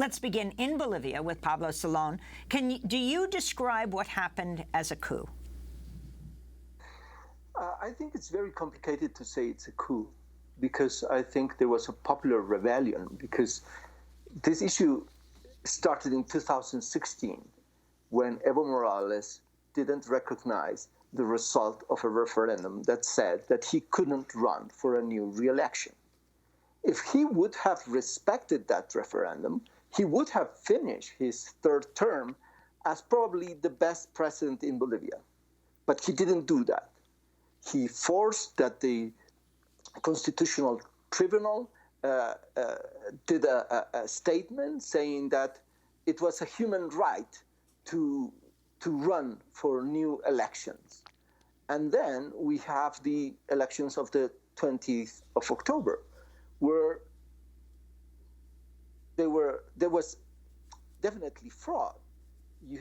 Let's begin in Bolivia with Pablo Solon. Do you describe what happened as a coup? I think it's very complicated to say it's a coup, because I think there was a popular rebellion, because this issue started in 2016 when Evo Morales didn't recognize the result of a referendum that said that he couldn't run for a new re-election. If he would have respected that referendum, he would have finished his third term as probably the best president in Bolivia. But he didn't do that. He forced that the Constitutional Tribunal did a statement saying that it was a human right to run for new elections. And then we have the elections of the 20th of October, where there was definitely fraud. We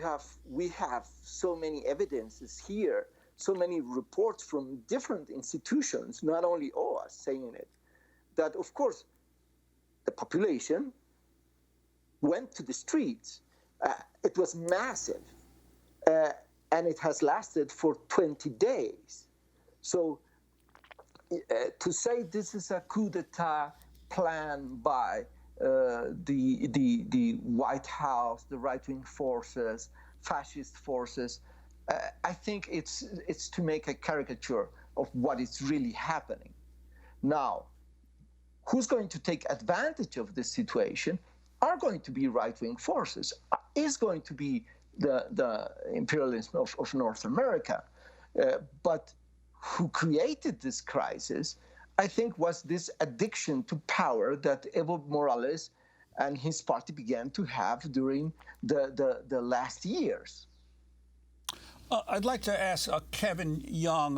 have so many evidences here, so many reports from different institutions, not only OAS saying it, that of course the population went to the streets. It was massive, and it has lasted for 20 days. So to say this is a coup d'etat planned by the White House, the right-wing forces, fascist forces, I think it's to make a caricature of what is really happening. Now, who's going to take advantage of this situation are going to be right-wing forces, is going to be the imperialism of North America. But who created this crisis, I think, was this addiction to power that Evo Morales and his party began to have during the last years. I'd like to ask Kevin Young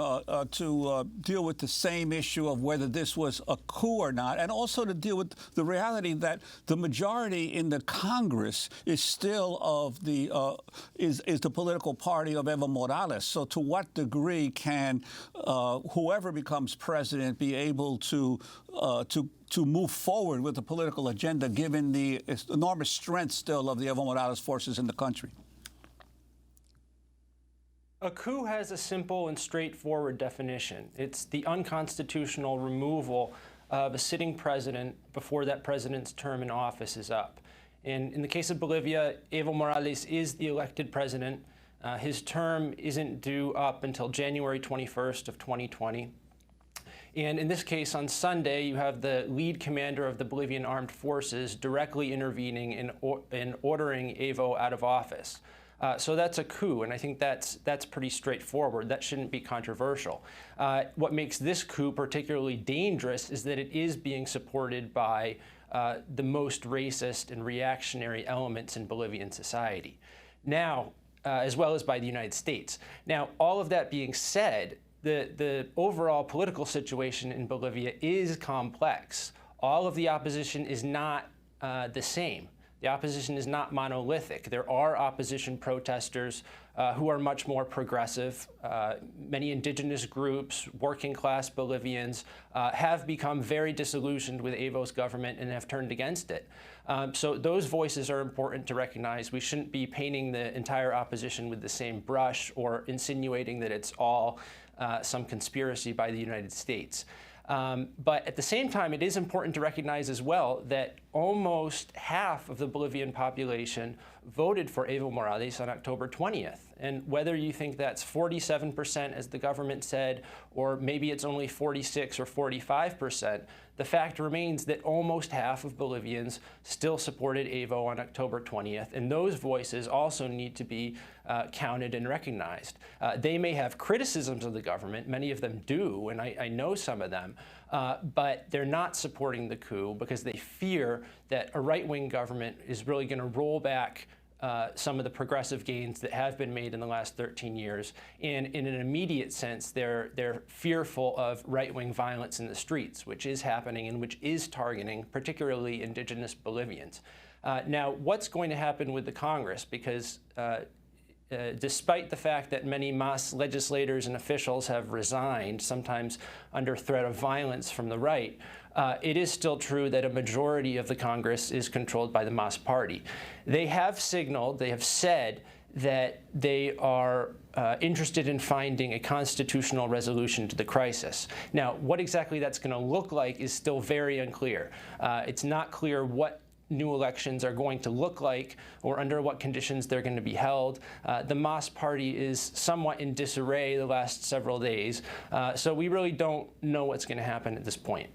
to deal with the same issue of whether this was a coup or not, and also to deal with the reality that the majority in the Congress is still of the is the political party of Evo Morales. So, to what degree can whoever becomes president be able to move forward with the political agenda, given the enormous strength still of the Evo Morales forces in the country? A coup has a simple and straightforward definition. It's the unconstitutional removal of a sitting president before that president's term in office is up. And in the case of Bolivia, Evo Morales is the elected president. His term isn't due up until January 21st of 2020. And in this case, on Sunday, you have the lead commander of the Bolivian armed forces directly intervening in ordering Evo out of office. So that's a coup, and I think that's pretty straightforward. That shouldn't be controversial. What makes this coup particularly dangerous is that it is being supported by the most racist and reactionary elements in Bolivian society. Now, as well as by the United States. Now, all of that being said, the overall political situation in Bolivia is complex. All of the opposition is not the same. The opposition is not monolithic. There are opposition protesters who are much more progressive. Many indigenous groups, working class Bolivians, have become very disillusioned with Evo's government and have turned against it. So those voices are important to recognize. We shouldn't be painting the entire opposition with the same brush or insinuating that it's all some conspiracy by the United States. But at the same time, it is important to recognize as well that almost half of the Bolivian population voted for Evo Morales on October 20th. And whether you think that's 47%, as the government said, or maybe it's only 46 or 45%, the fact remains that almost half of Bolivians still supported Evo on October 20th, and those voices also need to be counted and recognized. They may have criticisms of the government, many of them do, and I know some of them, but they're not supporting the coup because they fear that a right-wing government is really going to roll back some of the progressive gains that have been made in the last 13 years. And in an immediate sense, they're fearful of right-wing violence in the streets, which is happening and which is targeting particularly indigenous Bolivians. Now, what's going to happen with the Congress? Because despite the fact that many Mas legislators and officials have resigned, sometimes under threat of violence from the right, it is still true that a majority of the Congress is controlled by the Mas party. They have signaled, they have said that they are interested in finding a constitutional resolution to the crisis. Now, what exactly that's going to look like is still very unclear. It's not clear what new elections are going to look like or under what conditions they're going to be held. The Mas party is somewhat in disarray the last several days, so we really don't know what's going to happen at this point.